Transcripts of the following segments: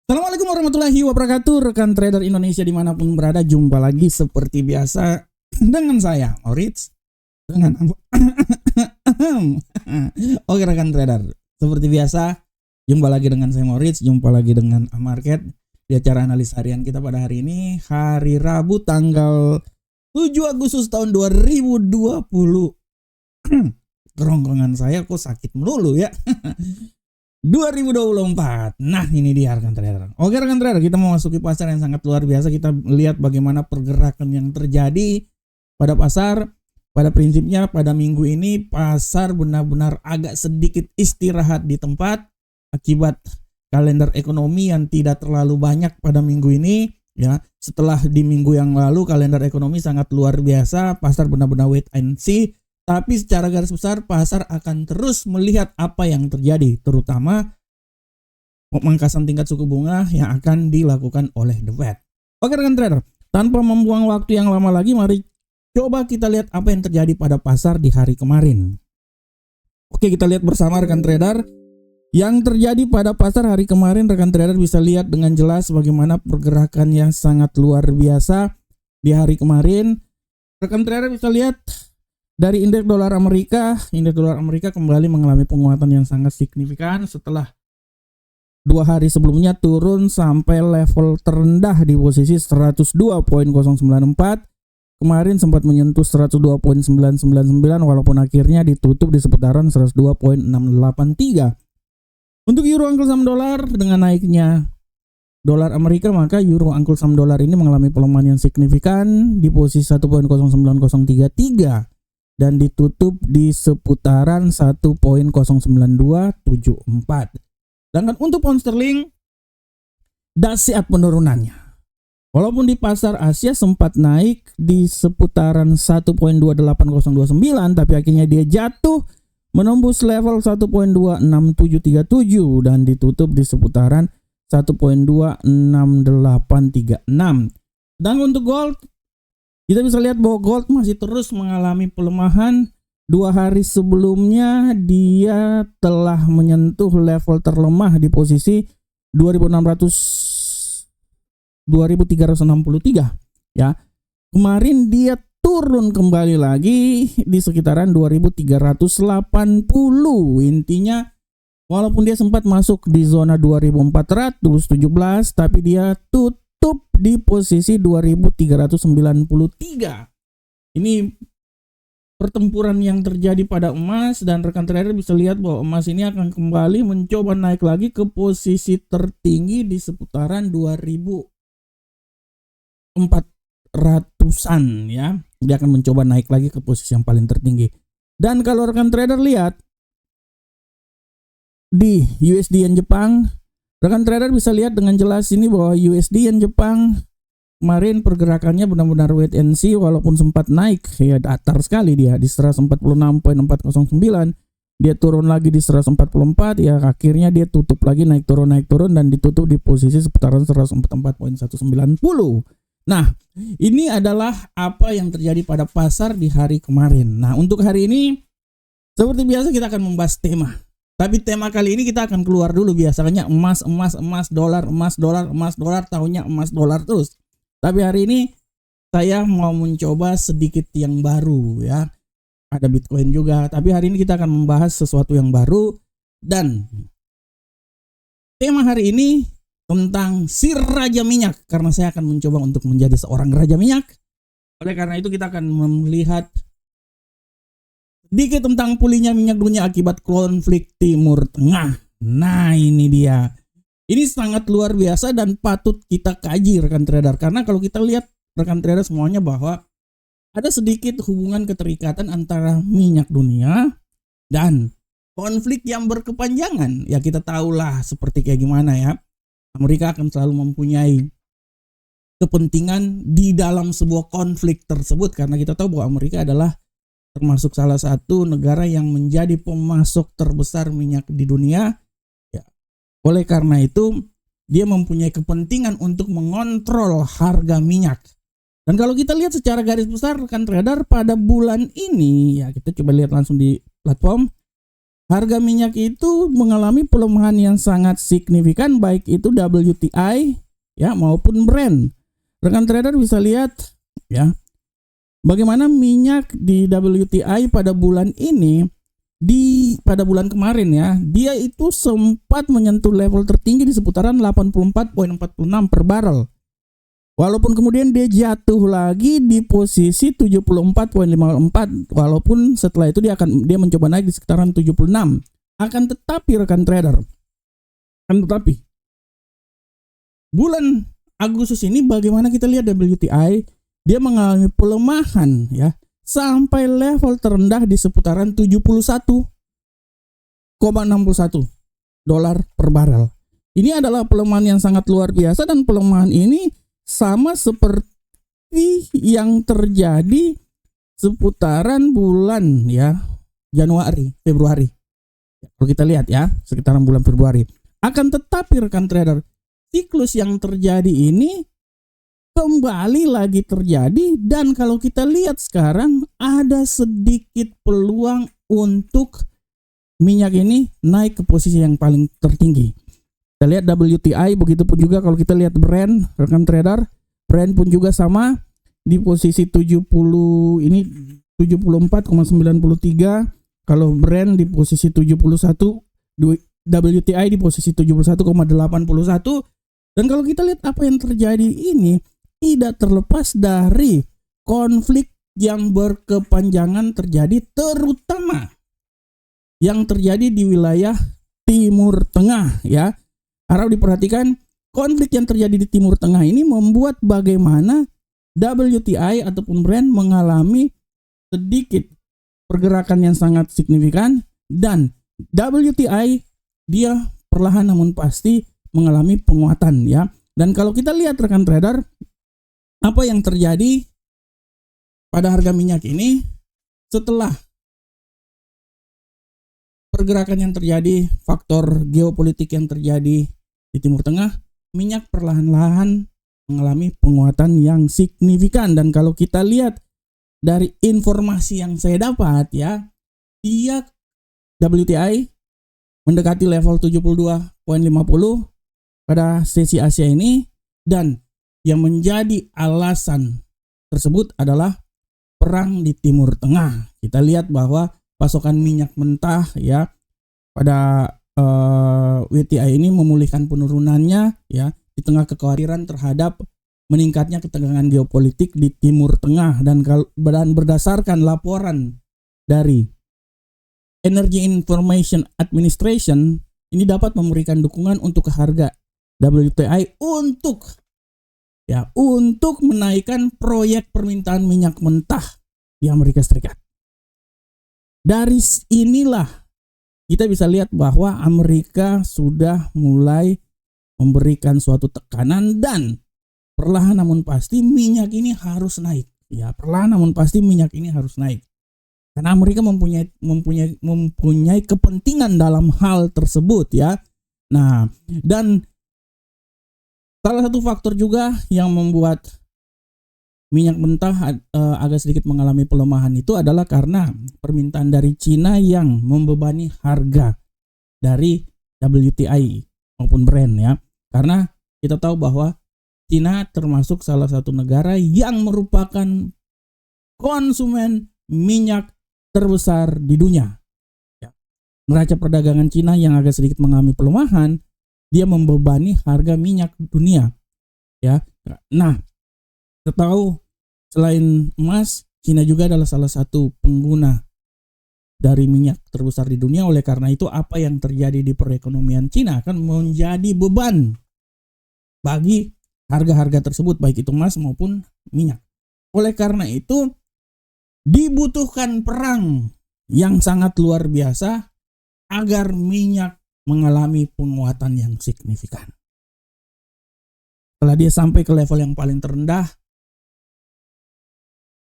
Assalamualaikum warahmatullahi wabarakatuh, rekan trader Indonesia dimanapun berada. Jumpa lagi seperti biasa dengan saya Moritz dengan Oke rekan trader, seperti biasa jumpa lagi dengan saya Moritz, jumpa lagi dengan Market di acara analis harian kita pada hari ini, hari Rabu tanggal 7 Agustus tahun 2020. Kerongkongan saya kok sakit melulu ya. 2024. Nah, ini dia rekan trader. Oke rekan trader, kita memasuki pasar yang sangat luar biasa. Kita lihat bagaimana pergerakan yang terjadi pada pasar. Pada prinsipnya pada minggu ini pasar benar-benar agak sedikit istirahat di tempat akibat kalender ekonomi yang tidak terlalu banyak pada minggu ini ya. Setelah di minggu yang lalu kalender ekonomi sangat luar biasa, pasar benar-benar wait and see. Tapi secara garis besar pasar akan terus melihat apa yang terjadi, terutama pemangkasan tingkat suku bunga yang akan dilakukan oleh The Fed. Oke rekan trader, tanpa membuang waktu yang lama lagi, mari coba kita lihat apa yang terjadi pada pasar di hari kemarin. Oke, kita lihat bersama rekan trader. Yang terjadi pada pasar hari kemarin, rekan trader bisa lihat dengan jelas bagaimana pergerakan yang sangat luar biasa di hari kemarin. Rekan trader bisa lihat dari indeks dolar Amerika kembali mengalami penguatan yang sangat signifikan setelah 2 hari sebelumnya turun sampai level terendah di posisi 102.094. Kemarin sempat menyentuh 102.999 walaupun akhirnya ditutup di seputaran 102.683. Untuk euro angkul saham dolar, dengan naiknya dolar Amerika, maka euro angkul saham dolar ini mengalami pelemahan yang signifikan di posisi 1.09033 dan ditutup di seputaran 1.09274. Sedangkan untuk pound sterling dahsyat penurunannya. Walaupun di pasar Asia sempat naik di seputaran 1.28029, tapi akhirnya dia jatuh menembus level 1.26737 dan ditutup di seputaran 1.26836. Dan untuk gold, kita bisa lihat bahwa gold masih terus mengalami pelemahan. 2 hari sebelumnya dia telah menyentuh level terlemah di posisi 2363 ya. Kemarin dia turun kembali lagi di sekitaran 2380. Intinya walaupun dia sempat masuk di zona 2417, tapi dia tutup di posisi 2393. Ini pertempuran yang terjadi pada emas, dan rekan trader bisa lihat bahwa emas ini akan kembali mencoba naik lagi ke posisi tertinggi di seputaran 2400-an ya. Dia akan mencoba naik lagi ke posisi yang paling tertinggi. Dan kalau rekan trader lihat di USD Yen Jepang, rekan trader bisa lihat dengan jelas ini bahwa USD Yen Jepang kemarin pergerakannya benar-benar wait and see, walaupun sempat naik ya, datar sekali dia di 146.409, dia turun lagi di 144 ya, akhirnya dia tutup lagi naik turun dan ditutup di posisi seputaran 144.190. Nah, ini adalah apa yang terjadi pada pasar di hari kemarin. Nah, untuk hari ini seperti biasa kita akan membahas tema. Tapi tema kali ini kita akan keluar dulu, biasanya emas, dolar, tahunya emas, dolar terus. Tapi hari ini saya mau mencoba sedikit yang baru ya. Ada Bitcoin juga, tapi hari ini kita akan membahas sesuatu yang baru. Dan tema hari ini tentang si Raja Minyak, karena saya akan mencoba untuk menjadi seorang Raja Minyak. Oleh karena itu kita akan melihat sedikit tentang pulihnya minyak dunia akibat konflik Timur Tengah. Nah, ini dia. Ini sangat luar biasa dan patut kita kaji rekan trader. Karena kalau kita lihat rekan trader semuanya bahwa ada sedikit hubungan keterikatan antara minyak dunia dan konflik yang berkepanjangan. Ya kita tahulah seperti kayak gimana ya. Amerika akan selalu mempunyai kepentingan di dalam sebuah konflik tersebut. Karena kita tahu bahwa Amerika adalah termasuk salah satu negara yang menjadi pemasok terbesar minyak di dunia ya. Oleh karena itu dia mempunyai kepentingan untuk mengontrol harga minyak. Dan kalau kita lihat secara garis besar rekan trader pada bulan ini ya, kita coba lihat langsung di platform. harga minyak itu mengalami pelemahan yang sangat signifikan, baik itu WTI ya maupun Brent. Rekan trader bisa lihat ya bagaimana minyak di WTI pada bulan ini, pada bulan kemarin ya, dia itu sempat menyentuh level tertinggi di seputaran 84,46 per barrel. Walaupun kemudian dia jatuh lagi di posisi 74,54, walaupun setelah itu dia mencoba naik di sekitaran 76. Akan tetapi rekan trader, bulan Agustus ini bagaimana kita lihat WTI, dia mengalami pelemahan ya sampai level terendah di seputaran 71,61 dolar per barrel. Ini adalah pelemahan yang sangat luar biasa, dan pelemahan ini sama seperti yang terjadi seputaran bulan ya Januari, Februari. Kalau kita lihat ya, sekitaran bulan Februari. Akan tetapi rekan trader, siklus yang terjadi ini kembali lagi terjadi, dan kalau kita lihat sekarang ada sedikit peluang untuk minyak ini naik ke posisi yang paling tertinggi. Kita lihat WTI, begitu pun juga kalau kita lihat Brent, rekan trader, Brent pun juga sama di posisi 74,93. Kalau Brent di posisi 71, WTI di posisi 71,81. Dan kalau kita lihat apa yang terjadi ini tidak terlepas dari konflik yang berkepanjangan terjadi, terutama yang terjadi di wilayah Timur Tengah ya. Harap diperhatikan, konflik yang terjadi di Timur Tengah ini membuat bagaimana WTI ataupun Brent mengalami sedikit pergerakan yang sangat signifikan, dan WTI dia perlahan namun pasti mengalami penguatan ya. Dan kalau kita lihat rekan trader, apa yang terjadi pada harga minyak ini setelah pergerakan yang terjadi, faktor geopolitik yang terjadi di Timur Tengah, minyak perlahan-lahan mengalami penguatan yang signifikan. Dan kalau kita lihat dari informasi yang saya dapat ya, dia WTI mendekati level 72,50 pada sesi Asia ini, dan yang menjadi alasan tersebut adalah perang di Timur Tengah. Kita lihat bahwa pasokan minyak mentah ya pada WTI ini memulihkan penurunannya ya di tengah kekhawatiran terhadap meningkatnya ketegangan geopolitik di Timur Tengah. Dan berdasarkan laporan dari Energy Information Administration, ini dapat memberikan dukungan untuk harga WTI untuk menaikkan proyek permintaan minyak mentah di Amerika Serikat. Dari inilah kita bisa lihat bahwa Amerika sudah mulai memberikan suatu tekanan, dan perlahan namun pasti minyak ini harus naik. Ya, perlahan namun pasti minyak ini harus naik. Karena Amerika mempunyai kepentingan dalam hal tersebut ya. Nah, dan salah satu faktor juga yang membuat minyak mentah agak sedikit mengalami pelemahan itu adalah karena permintaan dari Cina yang membebani harga dari WTI maupun Brent ya. Karena kita tahu bahwa Cina termasuk salah satu negara yang merupakan konsumen minyak terbesar di dunia. Ya. Neraca perdagangan Cina yang agak sedikit mengalami pelemahan, dia membebani harga minyak dunia. Ya. Nah, kita tahu selain emas, Cina juga adalah salah satu pengguna dari minyak terbesar di dunia. Oleh karena itu, apa yang terjadi di perekonomian Cina akan menjadi beban bagi harga-harga tersebut, baik itu emas maupun minyak. Oleh karena itu, dibutuhkan perang yang sangat luar biasa agar minyak mengalami penguatan yang signifikan. Setelah dia sampai ke level yang paling terendah,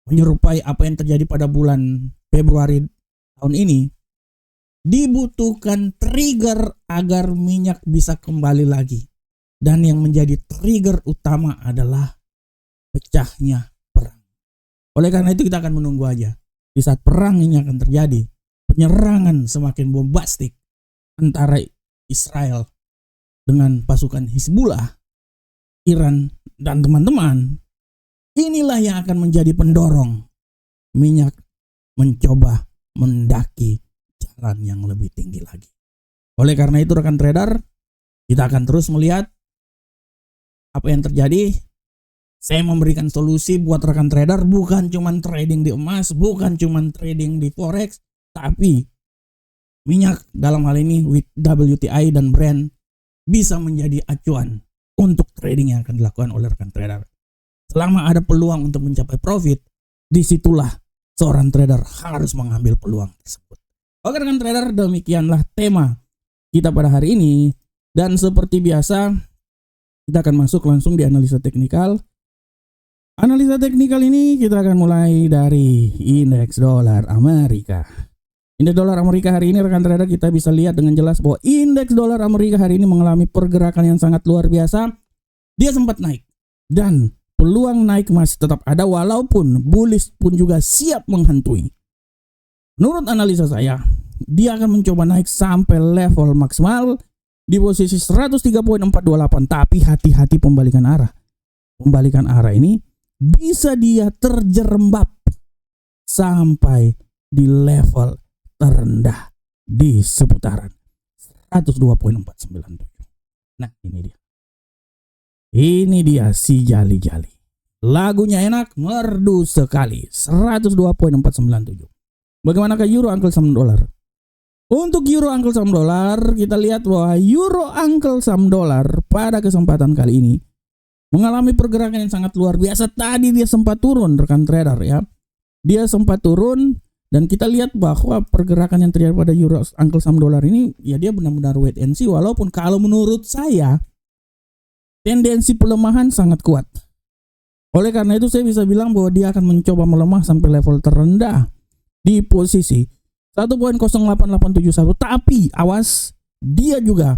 menyerupai apa yang terjadi pada bulan Februari tahun ini, dibutuhkan trigger agar minyak bisa kembali lagi. Dan yang menjadi trigger utama adalah pecahnya perang. Oleh karena itu kita akan menunggu aja. Di saat perang ini akan terjadi, penyerangan semakin bombastik antara Israel dengan pasukan Hizbullah, Iran, dan teman-teman, inilah yang akan menjadi pendorong minyak mencoba mendaki jalan yang lebih tinggi lagi. Oleh karena itu rekan trader, kita akan terus melihat apa yang terjadi. Saya memberikan solusi buat rekan trader, bukan cuma trading di emas, bukan cuma trading di forex, tapi minyak dalam hal ini WTI dan Brent bisa menjadi acuan untuk trading yang akan dilakukan oleh rekan trader. Selama ada peluang untuk mencapai profit, disitulah seorang trader harus mengambil peluang tersebut. Oke rekan trader, demikianlah tema kita pada hari ini. Dan seperti biasa, kita akan masuk langsung di analisa teknikal. Analisa teknikal ini kita akan mulai dari indeks dolar Amerika. Indeks dolar Amerika hari ini rekan trader kita bisa lihat dengan jelas bahwa indeks dolar Amerika hari ini mengalami pergerakan yang sangat luar biasa. Dia sempat naik dan peluang naik masih tetap ada walaupun bullish pun juga siap menghantui. Menurut analisa saya, dia akan mencoba naik sampai level maksimal di posisi 103.428, tapi hati-hati pembalikan arah. Pembalikan arah ini bisa dia terjerembab sampai di level terendah di seputaran 102.497. Nah, ini dia. Ini dia si jali-jali. Lagunya enak, merdu sekali. 102.497. Bagaimanakah euro uncle saham dolar? Untuk euro uncle saham dolar, kita lihat bahwa euro uncle saham dolar pada kesempatan kali ini mengalami pergerakan yang sangat luar biasa. Tadi dia sempat turun rekan trader ya. Dia sempat turun dan kita lihat bahwa pergerakan yang terjadi pada euro uncle saham dolar ini ya dia benar-benar wait and see, walaupun kalau menurut saya tendensi pelemahan sangat kuat. Oleh karena itu saya bisa bilang bahwa dia akan mencoba melemah sampai level terendah di posisi 1.08871, tapi awas, dia juga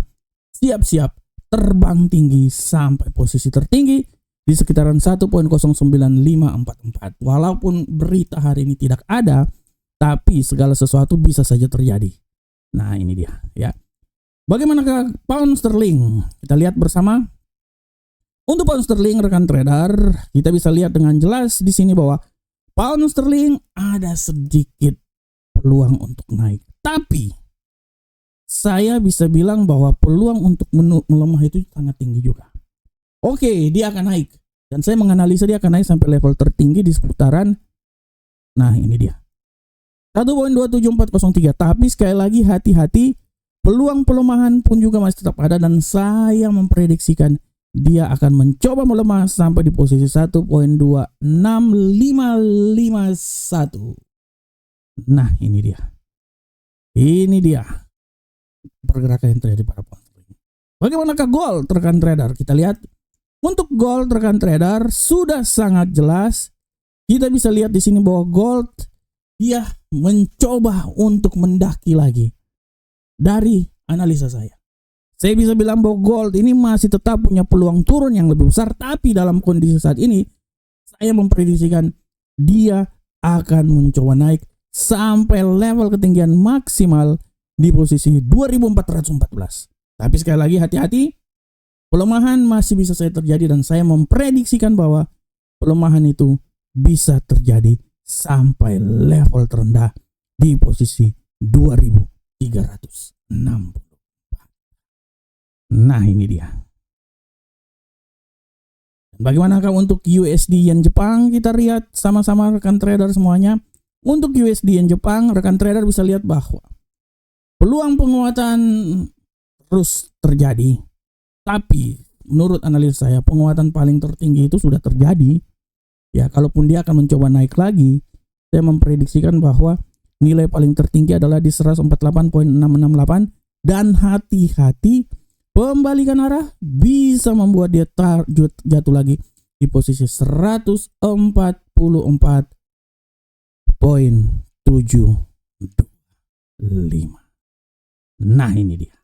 siap-siap terbang tinggi sampai posisi tertinggi di sekitaran 1.09544. Walaupun berita hari ini tidak ada, tapi segala sesuatu bisa saja terjadi. Nah, ini dia ya. Bagaimanakah pound sterling? Kita lihat bersama. Untuk pound sterling rekan trader, kita bisa lihat dengan jelas di sini bahwa pound sterling ada sedikit peluang untuk naik. Tapi saya bisa bilang bahwa peluang untuk melemah itu sangat tinggi juga. Oke, dia akan naik. Dan saya menganalisa dia akan naik sampai level tertinggi di seputaran. Nah, ini dia. 1.27403. Tapi sekali lagi hati-hati. Peluang pelemahan pun juga masih tetap ada. Dan saya memprediksikan dia akan mencoba melemah sampai di posisi 1.26551. Nah, ini dia. Ini dia pergerakan yang terjadi pada pound sterling. Bagaimanakah gold rekan trader? Kita lihat untuk gold rekan trader sudah sangat jelas. Kita bisa lihat di sini bahwa gold dia mencoba untuk mendaki lagi. Dari analisa saya bisa bilang bahwa gold ini masih tetap punya peluang turun yang lebih besar, tapi dalam kondisi saat ini saya memprediksikan dia akan mencoba naik sampai level ketinggian maksimal di posisi 2414. Tapi sekali lagi hati-hati, pelemahan masih bisa saja terjadi dan saya memprediksikan bahwa pelemahan itu bisa terjadi sampai level terendah di posisi 2364. Nah, ini dia. Bagaimanakah untuk USD yen Jepang? Kita lihat sama-sama rekan trader semuanya. Untuk USD yen Jepang, rekan trader bisa lihat bahwa peluang penguatan terus terjadi. Tapi menurut analisa saya, penguatan paling tertinggi itu sudah terjadi. Ya, kalaupun dia akan mencoba naik lagi, saya memprediksikan bahwa nilai paling tertinggi adalah di 148.668 dan hati-hati pembalikan arah bisa membuat dia jatuh lagi di posisi 144.725. Nah, ini dia.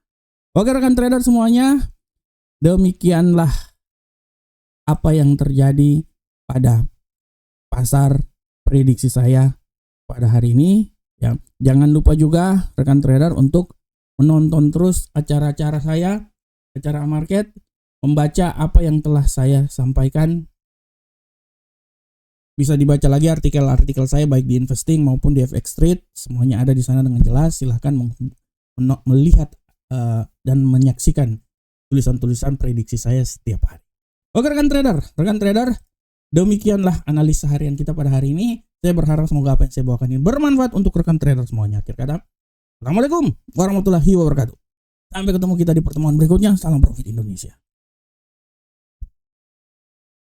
Oke rekan trader semuanya, demikianlah apa yang terjadi pada pasar prediksi saya pada hari ini Ya, jangan lupa juga rekan trader untuk menonton terus acara-acara saya, acara market, membaca apa yang telah saya sampaikan. Bisa dibaca lagi artikel-artikel saya baik di Investing maupun di FX Trade, semuanya ada di sana dengan jelas. Silahkan melihat dan menyaksikan tulisan-tulisan prediksi saya setiap hari. Oke rekan trader, demikianlah analisa harian kita pada hari ini. Saya berharap semoga apa yang saya bawakan ini bermanfaat untuk rekan trader semuanya. Akhir kata, Assalamualaikum warahmatullahi wabarakatuh. Sampai ketemu kita di pertemuan berikutnya. Salam profit Indonesia.